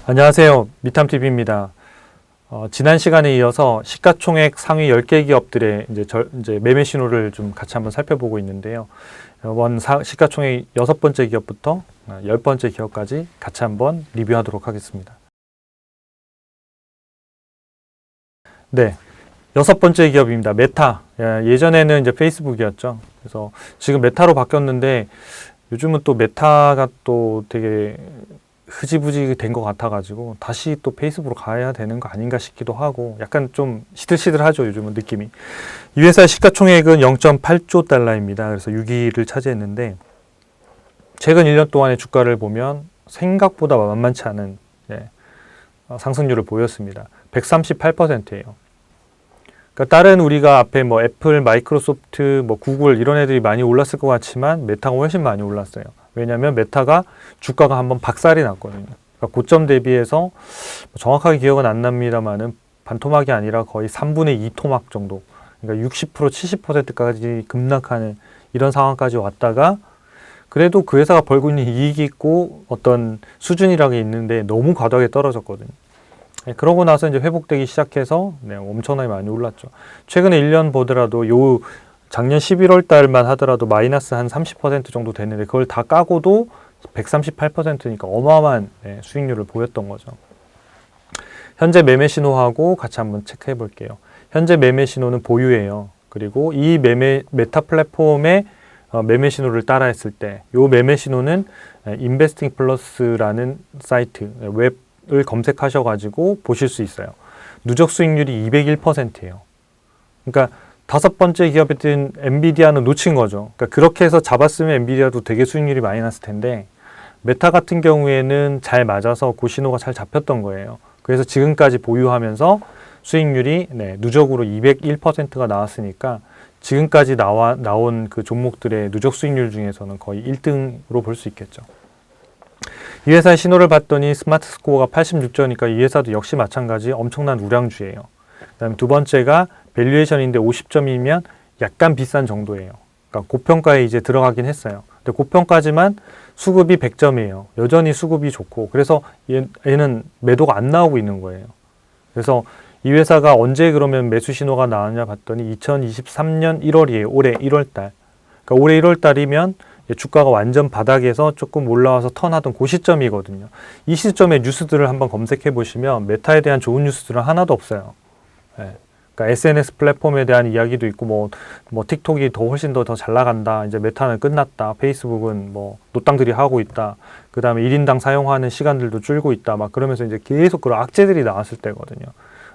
안녕하세요. 미탐TV입니다. 지난 시간에 이어서 시가총액 상위 10개 기업들의 이제 매매 신호를 좀 같이 한번 살펴보고 있는데요. 이번 시가총액 6번째 기업부터 10번째 기업까지 같이 한번 리뷰하도록 하겠습니다. 네. 6번째 기업입니다. 메타. 예전에는 이제 페이스북이었죠. 그래서 지금 메타로 바뀌었는데 요즘은 또 메타가 또 되게 흐지부지 된 것 같아가지고 다시 또 페이스북으로 가야 되는 거 아닌가 싶기도 하고 약간 좀 시들시들하죠. 요즘은 느낌이. 이 회사의 시가총액은 0.8조 달러입니다. 그래서 6위를 차지했는데 최근 1년 동안의 주가를 보면 생각보다 만만치 않은 상승률을 보였습니다. 138%예요. 그러니까 다른 우리가 앞에 뭐 애플, 마이크로소프트, 뭐 구글 이런 애들이 많이 올랐을 것 같지만 메타가 훨씬 많이 올랐어요. 왜냐하면 메타가 주가가 한번 박살이 났거든요. 그러니까 고점 대비해서 정확하게 기억은 안 납니다만은 반토막이 아니라 거의 3분의 2 토막 정도. 그러니까 60%, 70%까지 급락하는 이런 상황까지 왔다가 그래도 그 회사가 벌고 있는 이익이 있고 어떤 수준이라는 게 있는데 너무 과도하게 떨어졌거든요. 그러고 나서 이제 회복되기 시작해서 엄청나게 많이 올랐죠. 최근에 1년 보더라도 요 작년 11월 달만 하더라도 마이너스 한 30% 정도 됐는데 그걸 다 까고도 138%니까 어마어마한 수익률을 보였던 거죠. 현재 매매 신호하고 같이 한번 체크해 볼게요. 현재 매매 신호는 보유예요. 그리고 이 메타 플랫폼의 매매 신호를 따라 했을 때 이 매매 신호는 인베스팅 플러스라는 사이트 웹을 검색하셔가지고 보실 수 있어요. 누적 수익률이 201%예요. 그러니까 5번째 기업이든 엔비디아는 놓친 거죠. 그러니까 그렇게 해서 잡았으면 엔비디아도 되게 수익률이 많이 났을 텐데 메타 같은 경우에는 잘 맞아서 그 신호가 잘 잡혔던 거예요. 그래서 지금까지 보유하면서 수익률이 누적으로 201%가 나왔으니까 지금까지 나온 그 종목들의 누적 수익률 중에서는 거의 1등으로 볼 수 있겠죠. 이 회사의 신호를 봤더니 스마트 스코어가 86점이니까 이 회사도 역시 마찬가지 엄청난 우량주예요. 그다음에 두 번째가 밸류에이션인데 50점이면 약간 비싼 정도예요. 그러니까 고평가에 이제 들어가긴 했어요. 근데 고평가지만 수급이 100점이에요. 여전히 수급이 좋고 그래서 얘는 매도가 안 나오고 있는 거예요. 그래서 이 회사가 언제 그러면 매수 신호가 나왔냐 봤더니 2023년 1월이에요. 올해 1월달. 그러니까 올해 1월달이면 주가가 완전 바닥에서 조금 올라와서 턴하던 그 시점이거든요. 이 시점의 뉴스들을 한번 검색해 보시면 메타에 대한 좋은 뉴스들은 하나도 없어요. 그러니까 SNS 플랫폼에 대한 이야기도 있고 뭐 틱톡이 더 훨씬 더 잘 나간다. 이제 메타는 끝났다. 페이스북은 뭐 노땅들이 하고 있다. 그 다음에 1인당 사용하는 시간들도 줄고 있다. 막 그러면서 이제 계속 그런 악재들이 나왔을 때거든요.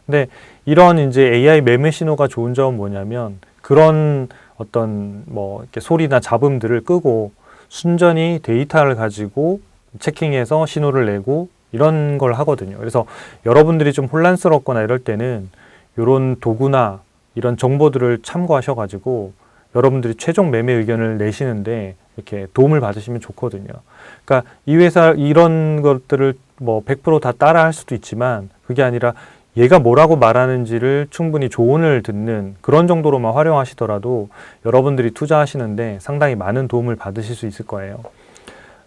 근데 이런 이제 AI 매매 신호가 좋은 점은 뭐냐면 그런 어떤 뭐 이렇게 소리나 잡음들을 끄고 순전히 데이터를 가지고 체킹해서 신호를 내고 이런 걸 하거든요. 그래서 여러분들이 좀 혼란스럽거나 이럴 때는 이런 도구나 이런 정보들을 참고하셔가지고 여러분들이 최종 매매 의견을 내시는데 이렇게 도움을 받으시면 좋거든요. 그러니까 이 회사 이런 것들을 뭐 100% 다 따라 할 수도 있지만 그게 아니라 얘가 뭐라고 말하는지를 충분히 조언을 듣는 그런 정도로만 활용하시더라도 여러분들이 투자하시는데 상당히 많은 도움을 받으실 수 있을 거예요.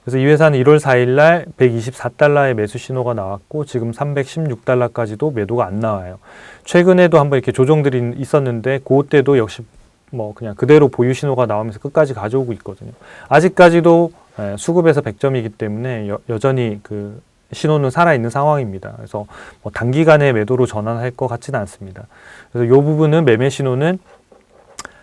그래서 이 회사는 1월 4일 날 124달러의 매수 신호가 나왔고 지금 316달러까지도 매도가 안 나와요. 최근에도 한번 이렇게 조정들이 있었는데 그때도 역시 뭐 그냥 그대로 보유 신호가 나오면서 끝까지 가져오고 있거든요. 아직까지도 수급에서 100점이기 때문에 여전히 그 신호는 살아있는 상황입니다. 그래서 뭐 단기간에 매도로 전환할 것 같지는 않습니다. 그래서 이 부분은 매매 신호는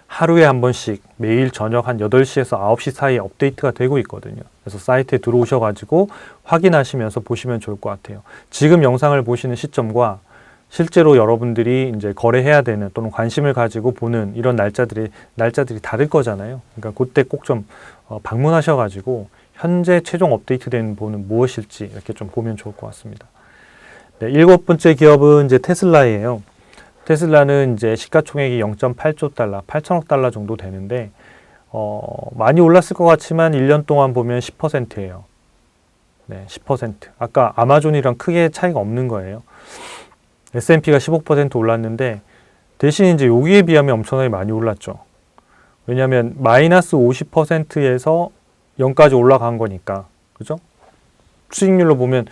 하루에 한 번씩 매일 저녁 한 8시에서 9시 사이에 업데이트가 되고 있거든요. 그래서 사이트에 들어오셔가지고 확인하시면서 보시면 좋을 것 같아요. 지금 영상을 보시는 시점과 실제로 여러분들이 이제 거래해야 되는 또는 관심을 가지고 보는 이런 날짜들이 다를 거잖아요. 그러니까 그때 꼭 좀 방문하셔가지고 현재 최종 업데이트된 부분은 무엇일지 이렇게 좀 보면 좋을 것 같습니다. 네, 7번째 기업은 이제 테슬라예요. 테슬라는 이제 시가총액이 0.8조 달러, 8천억 달러 정도 되는데 많이 올랐을 것 같지만 1년 동안 보면 10%예요. 네, 10%. 아까 아마존이랑 크게 차이가 없는 거예요. S&P가 15% 올랐는데 대신 이제 여기에 비하면 엄청나게 많이 올랐죠. 왜냐하면 마이너스 50%에서 0까지 올라간 거니까. 그죠? 수익률로 보면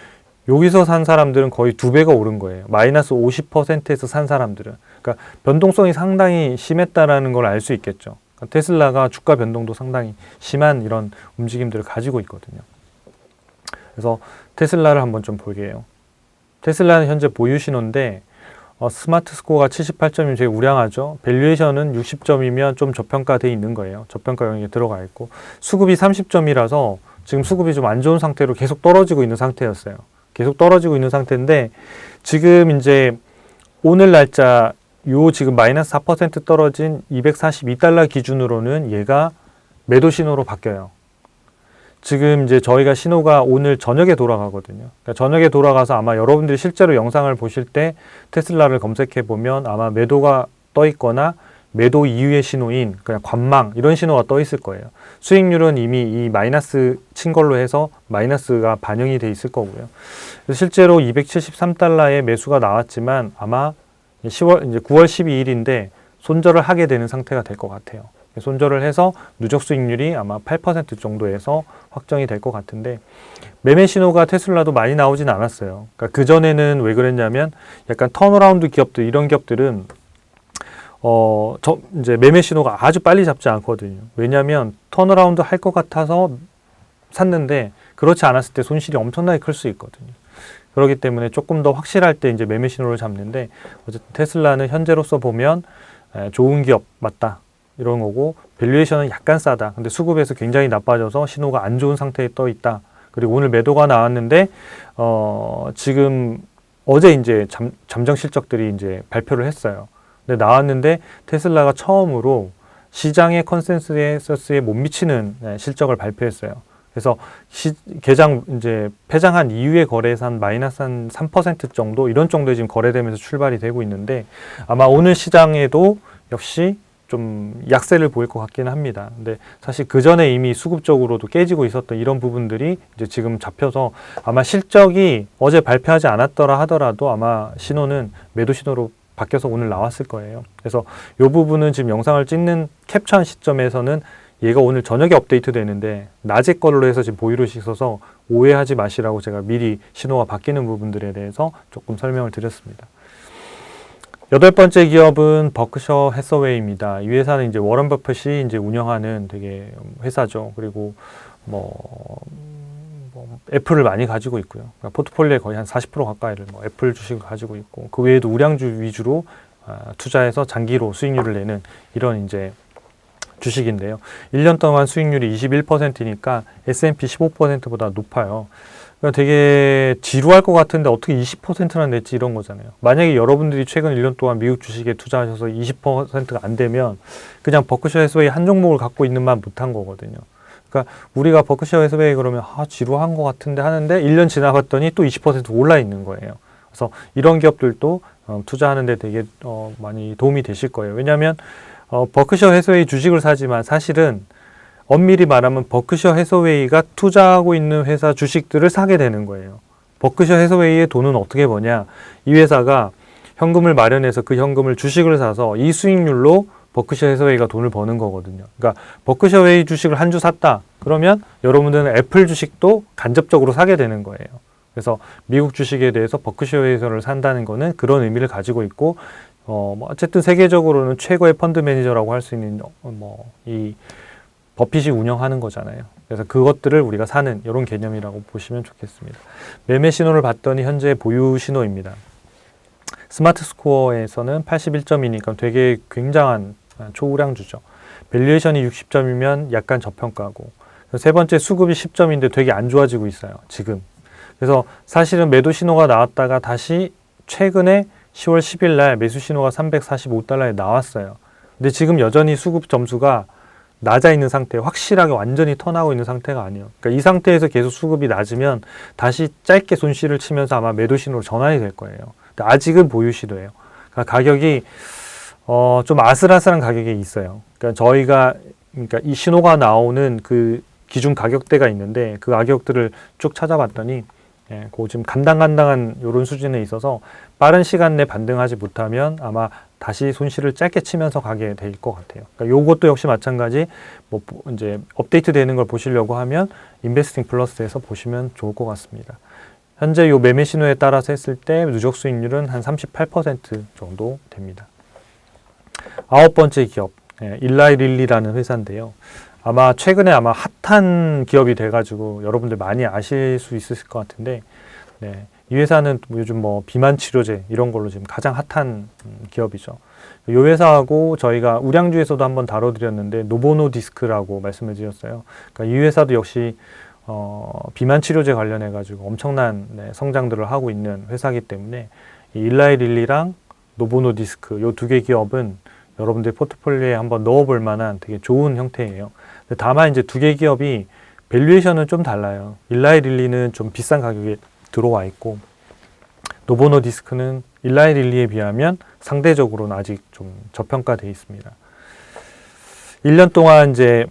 여기서 산 사람들은 거의 2배가 오른 거예요. 마이너스 50%에서 산 사람들은. 그러니까 변동성이 상당히 심했다라는 걸 알 수 있겠죠. 그러니까 테슬라가 주가 변동도 상당히 심한 이런 움직임들을 가지고 있거든요. 그래서 테슬라를 한번 좀 볼게요. 테슬라는 현재 보유 신호인데 스마트 스코어가 78점이면 되게 우량하죠. 밸류에이션은 60점이면 좀 저평가되어 있는 거예요. 저평가 영역에 들어가 있고 수급이 30점이라서 지금 수급이 좀 안 좋은 상태로 계속 떨어지고 있는 상태였어요. 계속 떨어지고 있는 상태인데 지금 이제 오늘 날짜 요 지금 마이너스 4% 떨어진 242달러 기준으로는 얘가 매도 신호로 바뀌어요. 지금 이제 저희가 신호가 오늘 저녁에 돌아가거든요. 그러니까 저녁에 돌아가서 아마 여러분들이 실제로 영상을 보실 때 테슬라를 검색해 보면 아마 매도가 떠 있거나 매도 이후의 신호인 그냥 관망 이런 신호가 떠 있을 거예요. 수익률은 이미 이 마이너스 친 걸로 해서 마이너스가 반영이 돼 있을 거고요. 그래서 실제로 273달러의 매수가 나왔지만 아마 이제 9월 12일인데 손절을 하게 되는 상태가 될 것 같아요. 손절을 해서 누적 수익률이 아마 8% 정도에서 확정이 될 것 같은데 매매 신호가 테슬라도 많이 나오진 않았어요. 그러니까 그전에는 왜 그랬냐면 약간 턴어라운드 기업들 이런 기업들은 이제 매매 신호가 아주 빨리 잡지 않거든요. 왜냐하면 턴어라운드 할 것 같아서 샀는데 그렇지 않았을 때 손실이 엄청나게 클 수 있거든요. 그렇기 때문에 조금 더 확실할 때 이제 매매 신호를 잡는데 어쨌든 테슬라는 현재로서 보면 좋은 기업 맞다. 이런 거고 밸류에이션은 약간 싸다. 근데 수급에서 굉장히 나빠져서 신호가 안 좋은 상태에 떠 있다. 그리고 오늘 매도가 나왔는데 지금 어제 이제 잠정 실적들이 이제 발표를 했어요. 근데 나왔는데 테슬라가 처음으로 시장의 컨센서스에 못 미치는 실적을 발표했어요. 그래서 개장 이제 폐장한 이후에 거래에서 한 마이너스 한 3% 정도 이런 정도에 지금 거래되면서 출발이 되고 있는데 아마 오늘 시장에도 역시 좀 약세를 보일 것 같기는 합니다. 근데 사실 그 전에 이미 수급적으로도 깨지고 있었던 이런 부분들이 이제 지금 잡혀서 아마 실적이 어제 발표하지 않았더라 하더라도 아마 신호는 매도 신호로 바뀌어서 오늘 나왔을 거예요. 그래서 이 부분은 지금 영상을 찍는 캡처한 시점에서는 얘가 오늘 저녁에 업데이트 되는데 낮에 걸로 해서 지금 보유를 있어서 오해하지 마시라고 제가 미리 신호가 바뀌는 부분들에 대해서 조금 설명을 드렸습니다. 8번째 기업은 버크셔 해서웨이입니다. 이 회사는 이제 워런 버핏이 이제 운영하는 되게 회사죠. 그리고 애플을 많이 가지고 있고요. 그러니까 포트폴리오에 거의 한 40% 가까이를 애플 주식을 가지고 있고 그 외에도 우량주 위주로 투자해서 장기로 수익률을 내는 이런 이제 주식인데요. 1년 동안 수익률이 21%니까 S&P 15%보다 높아요. 그러니까 되게 지루할 것 같은데 어떻게 20%나 냈지 이런 거잖아요. 만약에 여러분들이 최근 1년 동안 미국 주식에 투자하셔서 20%가 안 되면 그냥 버크셔 해서웨이 한 종목을 갖고 있는만 못한 거거든요. 그러니까 우리가 버크셔 해서웨이 그러면 지루한 것 같은데 하는데 1년 지나갔더니 또 20% 올라 있는 거예요. 그래서 이런 기업들도 투자하는데 되게 많이 도움이 되실 거예요. 왜냐하면 버크셔 해서웨이 주식을 사지만 사실은 엄밀히 말하면 버크셔 해서웨이가 투자하고 있는 회사 주식들을 사게 되는 거예요. 버크셔 해서웨이의 돈은 어떻게 버냐? 이 회사가 현금을 마련해서 그 현금을 주식을 사서 이 수익률로 버크셔 해서웨이가 돈을 버는 거거든요. 그러니까 버크셔 해서웨이 주식을 한 주 샀다. 그러면 여러분들은 애플 주식도 간접적으로 사게 되는 거예요. 그래서 미국 주식에 대해서 버크셔 해서웨이를 산다는 거는 그런 의미를 가지고 있고 어쨌든 세계적으로는 최고의 펀드 매니저라고 할 수 있는 이 버핏이 운영하는 거잖아요. 그래서 그것들을 우리가 사는 이런 개념이라고 보시면 좋겠습니다. 매매 신호를 봤더니 현재 보유 신호입니다. 스마트 스코어에서는 81점이니까 되게 굉장한 초우량주죠. 밸류에이션이 60점이면 약간 저평가고 세 번째 수급이 10점인데 되게 안 좋아지고 있어요. 지금. 그래서 사실은 매도 신호가 나왔다가 다시 최근에 10월 10일 날 매수 신호가 345달러에 나왔어요. 근데 지금 여전히 수급 점수가 낮아 있는 상태, 확실하게 완전히 턴하고 있는 상태가 아니에요. 그러니까 이 상태에서 계속 수급이 낮으면 다시 짧게 손실을 치면서 아마 매도 신호로 전환이 될 거예요. 근데 아직은 보유 시도예요. 그러니까 가격이 좀 아슬아슬한 가격이 있어요. 그러니까 이 신호가 나오는 그 기준 가격대가 있는데 그 가격들을 쭉 찾아봤더니 그 지금 간당간당한 이런 수준에 있어서 빠른 시간 내 반등하지 못하면 아마 다시 손실을 짧게 치면서 가게 될 것 같아요. 그러니까 요것도 역시 마찬가지 이제 업데이트 되는 걸 보시려고 하면 인베스팅 플러스에서 보시면 좋을 것 같습니다. 현재 요 매매 신호에 따라서 했을 때 누적 수익률은 한 38% 정도 됩니다. 아홉 번째 기업, 일라이릴리라는 회사인데요. 아마 최근에 핫한 기업이 돼가지고 여러분들 많이 아실 수 있으실 것 같은데, 네, 이 회사는 요즘 비만 치료제 이런 걸로 지금 가장 핫한 기업이죠. 이 회사하고 저희가 우량주에서도 한번 다뤄드렸는데 노보노디스크라고 말씀을 드렸어요. 그러니까 이 회사도 역시 비만 치료제 관련해 가지고 엄청난 성장들을 하고 있는 회사이기 때문에 이 일라이릴리랑 노보노디스크 요 두 개 기업은 여러분들 포트폴리오에 한번 넣어볼 만한 되게 좋은 형태예요. 다만 이제 두 개 기업이 밸류에이션은 좀 달라요. 일라이릴리는 좀 비싼 가격에 들어와 있고 노보노디스크는 일라이릴리에 비하면 상대적으로는 아직 좀 저평가되어 있습니다. 1년 동안 이제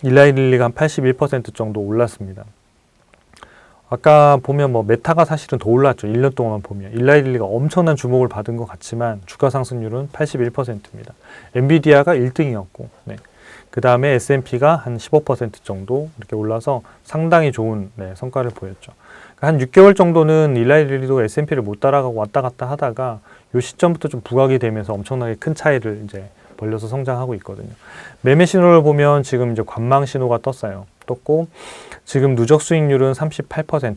일라이릴리가 한 81% 정도 올랐습니다. 아까 보면 메타가 사실은 더 올랐죠. 1년 동안 보면 일라이릴리가 엄청난 주목을 받은 것 같지만 주가 상승률은 81%입니다. 엔비디아가 1등이었고 그 다음에 S&P가 한 15% 정도 이렇게 올라서 상당히 좋은 성과를 보였죠. 한 6개월 정도는 일라이릴리도 S&P를 못 따라가고 왔다 갔다 하다가 이 시점부터 좀 부각이 되면서 엄청나게 큰 차이를 이제 벌려서 성장하고 있거든요. 매매 신호를 보면 지금 이제 관망 신호가 떴고 지금 누적 수익률은 38%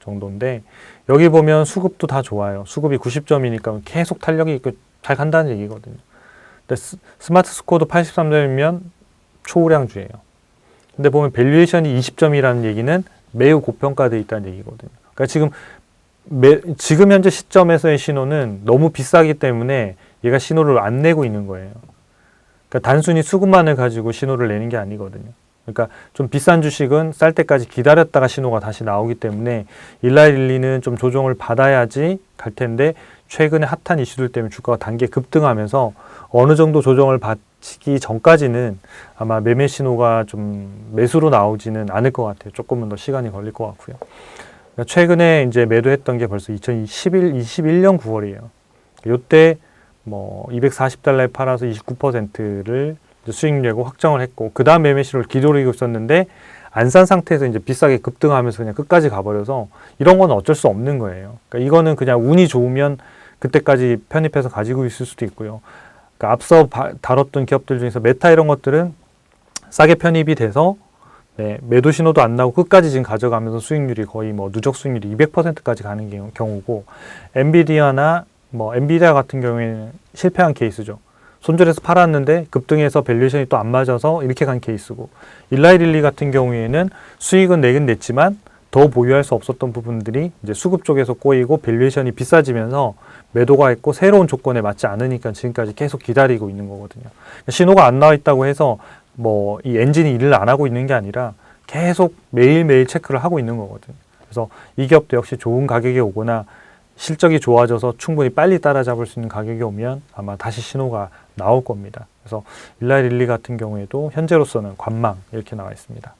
정도인데 여기 보면 수급도 다 좋아요. 수급이 90점이니까 계속 탄력이 있고 잘 간다는 얘기거든요. 근데 스마트 스코어도 83점이면 초우량주예요. 근데 보면 밸류에이션이 20점이라는 얘기는 매우 고평가되어 있다는 얘기거든요. 그러니까 지금 현재 시점에서의 신호는 너무 비싸기 때문에 얘가 신호를 안 내고 있는 거예요. 그러니까 단순히 수급만을 가지고 신호를 내는 게 아니거든요. 그러니까 좀 비싼 주식은 쌀 때까지 기다렸다가 신호가 다시 나오기 때문에 일라이릴리는 좀 조정을 받아야지 갈 텐데 최근에 핫한 이슈들 때문에 주가가 단계 급등하면서 어느 정도 조정을 받기 전까지는 아마 매매 신호가 좀 매수로 나오지는 않을 것 같아요. 조금은 더 시간이 걸릴 것 같고요. 그러니까 최근에 이제 매도했던 게 벌써 21년 9월이에요. 이때 240달러에 팔아서 29%를 수익 내고 확정을 했고 그 다음 매매 신호를 기다리고 있었는데 안 산 상태에서 이제 비싸게 급등하면서 그냥 끝까지 가버려서 이런 건 어쩔 수 없는 거예요. 그러니까 이거는 그냥 운이 좋으면 그때까지 편입해서 가지고 있을 수도 있고요. 그러니까 앞서 다뤘던 기업들 중에서 메타 이런 것들은 싸게 편입이 돼서 매도 신호도 안 나오고 끝까지 지금 가져가면서 수익률이 거의 누적 수익률이 200%까지 가는 경우고 엔비디아 같은 경우에는 실패한 케이스죠. 손절해서 팔았는데 급등해서 밸류에이션이 또 안 맞아서 이렇게 간 케이스고 일라이릴리 같은 경우에는 수익은 내긴 냈지만 더 보유할 수 없었던 부분들이 이제 수급 쪽에서 꼬이고 밸류에이션이 비싸지면서 매도가 있고 새로운 조건에 맞지 않으니까 지금까지 계속 기다리고 있는 거거든요. 신호가 안 나와 있다고 해서 이 엔진이 일을 안 하고 있는 게 아니라 계속 매일매일 체크를 하고 있는 거거든요. 그래서 이 기업도 역시 좋은 가격에 오거나 실적이 좋아져서 충분히 빨리 따라잡을 수 있는 가격이 오면 아마 다시 신호가 나올 겁니다. 그래서 일라이릴리 같은 경우에도 현재로서는 관망 이렇게 나와 있습니다.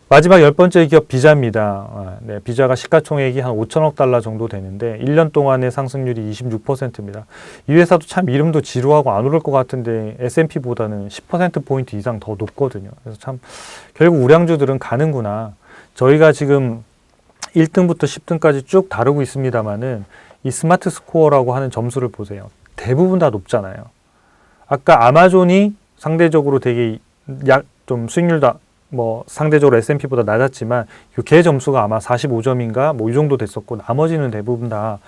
마지막 10번째 기업 비자입니다. 비자가 시가총액이 한 5천억 달러 정도 되는데 1년 동안의 상승률이 26%입니다. 이 회사도 참 이름도 지루하고 안 오를 것 같은데 S&P보다는 10%포인트 이상 더 높거든요. 그래서 참 결국 우량주들은 가는구나. 저희가 지금 1등부터 10등까지 쭉 다루고 있습니다만은 이 스마트 스코어라고 하는 점수를 보세요. 대부분 다 높잖아요. 아까 아마존이 상대적으로 되게 좀 수익률도 상대적으로 S&P보다 낮았지만 걔 점수가 아마 45점인가 이 정도 됐었고 나머지는 대부분 다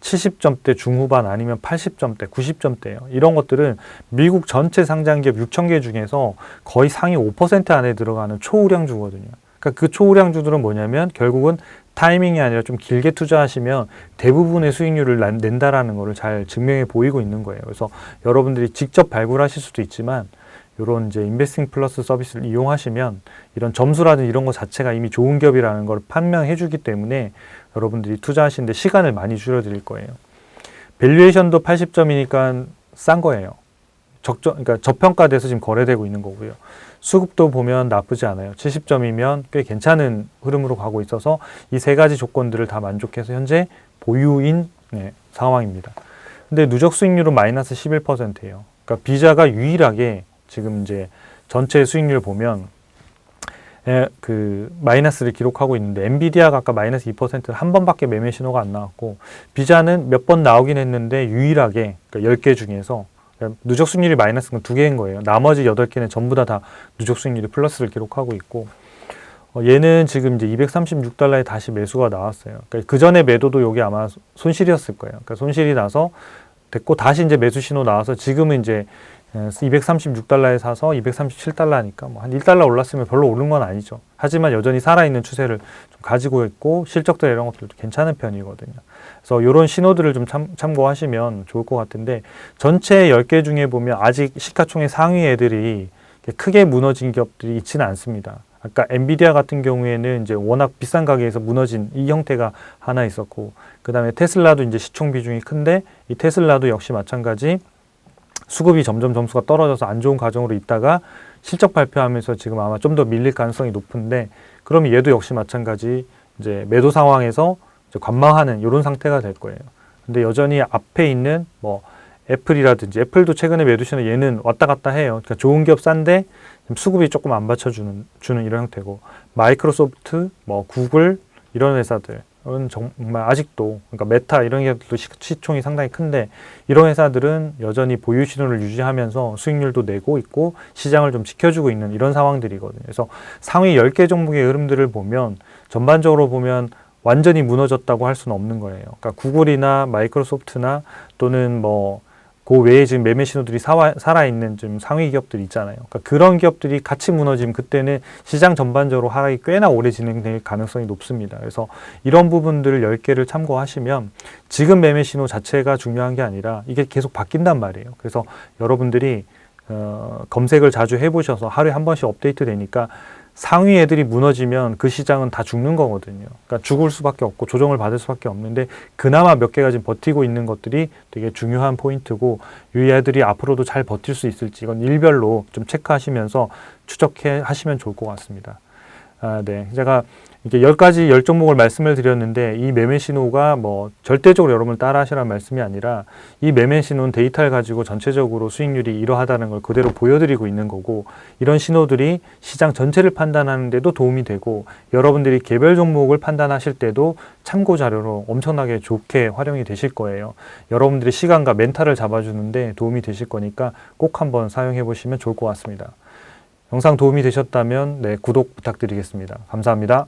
70점대 중후반 아니면 80점대, 90점대예요. 이런 것들은 미국 전체 상장기업 6,000개 중에서 거의 상위 5% 안에 들어가는 초우량주거든요. 그러니까 그 초우량주들은 뭐냐면 결국은 타이밍이 아니라 좀 길게 투자하시면 대부분의 수익률을 낸다라는 것을 잘 증명해 보이고 있는 거예요. 그래서 여러분들이 직접 발굴하실 수도 있지만 이런 이제 인베스팅 플러스 서비스를 이용하시면 이런 점수라든지 이런 것 자체가 이미 좋은 기업이라는 걸 판명해 주기 때문에 여러분들이 투자하시는데 시간을 많이 줄여드릴 거예요. 밸류에이션도 80점이니까 싼 거예요. 그러니까 저평가돼서 지금 거래되고 있는 거고요. 수급도 보면 나쁘지 않아요. 70점이면 꽤 괜찮은 흐름으로 가고 있어서 이 세 가지 조건들을 다 만족해서 현재 보유인 상황입니다. 근데 누적 수익률은 마이너스 11%예요. 그러니까 비자가 유일하게 지금 이제 전체 수익률 보면 그 마이너스를 기록하고 있는데 엔비디아가 아까 마이너스 2%는 한 번밖에 매매 신호가 안 나왔고 비자는 몇 번 나오긴 했는데 유일하게 그러니까 10개 중에서 누적 수익률이 마이너스는 2개인 거예요. 나머지 8개는 전부 다 누적 수익률이 플러스를 기록하고 있고 얘는 지금 이제 236달러에 다시 매수가 나왔어요. 그러니까 그 전에 매도도 여기 아마 손실이었을 거예요. 그러니까 손실이 나서 됐고 다시 이제 매수 신호 나와서 지금은 이제 236달러에 사서 237달러니까 뭐 한 1달러 올랐으면 별로 오른 건 아니죠. 하지만 여전히 살아있는 추세를 좀 가지고 있고 실적들 이런 것들도 괜찮은 편이거든요. 그래서 이런 신호들을 좀 참고하시면 좋을 것 같은데 전체 10개 중에 보면 아직 시가총액 상위 애들이 크게 무너진 기업들이 있지는 않습니다. 아까 엔비디아 같은 경우에는 이제 워낙 비싼 가격에서 무너진 이 형태가 하나 있었고 그 다음에 테슬라도 이제 시총 비중이 큰데 이 테슬라도 역시 마찬가지 수급이 점점 점수가 떨어져서 안 좋은 과정으로 있다가 실적 발표하면서 지금 아마 좀 더 밀릴 가능성이 높은데 그러면 얘도 역시 마찬가지 이제 매도 상황에서 이제 관망하는 이런 상태가 될 거예요. 근데 여전히 앞에 있는 뭐 애플이라든지 애플도 최근에 매도 신호 얘는 왔다 갔다 해요. 그러니까 좋은 기업 싼데 수급이 조금 안 받쳐주는 이런 형태고 마이크로소프트, 뭐 구글 이런 회사들은 정말 아직도 그러니까 메타 이런 것들도 시총이 상당히 큰데 이런 회사들은 여전히 보유 신호를 유지하면서 수익률도 내고 있고 시장을 좀 지켜주고 있는 이런 상황들이거든요. 그래서 상위 10개 종목의 흐름들을 보면 전반적으로 보면 완전히 무너졌다고 할 수는 없는 거예요. 그러니까 구글이나 마이크로소프트나 또는 뭐 그 외에 지금 매매 신호들이 살아있는 좀 상위 기업들 있잖아요. 그러니까 그런 기업들이 같이 무너지면 그때는 시장 전반적으로 하락이 꽤나 오래 진행될 가능성이 높습니다. 그래서 이런 부분들을 10개를 참고하시면 지금 매매 신호 자체가 중요한 게 아니라 이게 계속 바뀐단 말이에요. 그래서 여러분들이 검색을 자주 해보셔서 하루에 한 번씩 업데이트 되니까 상위 애들이 무너지면 그 시장은 다 죽는 거거든요. 그러니까 죽을 수밖에 없고 조정을 받을 수밖에 없는데 그나마 몇 개가 지금 버티고 있는 것들이 되게 중요한 포인트고 이 애들이 앞으로도 잘 버틸 수 있을지 이건 일별로 좀 체크하시면서 추적해 하시면 좋을 것 같습니다. 네. 제가 이게 10가지 10종목을 말씀을 드렸는데 이 매매 신호가 뭐 절대적으로 여러분을 따라 하시라는 말씀이 아니라 이 매매 신호는 데이터를 가지고 전체적으로 수익률이 이러하다는 걸 그대로 보여드리고 있는 거고 이런 신호들이 시장 전체를 판단하는 데도 도움이 되고 여러분들이 개별 종목을 판단하실 때도 참고 자료로 엄청나게 좋게 활용이 되실 거예요. 여러분들의 시간과 멘탈을 잡아주는데 도움이 되실 거니까 꼭 한번 사용해 보시면 좋을 것 같습니다. 영상 도움이 되셨다면 구독 부탁드리겠습니다. 감사합니다.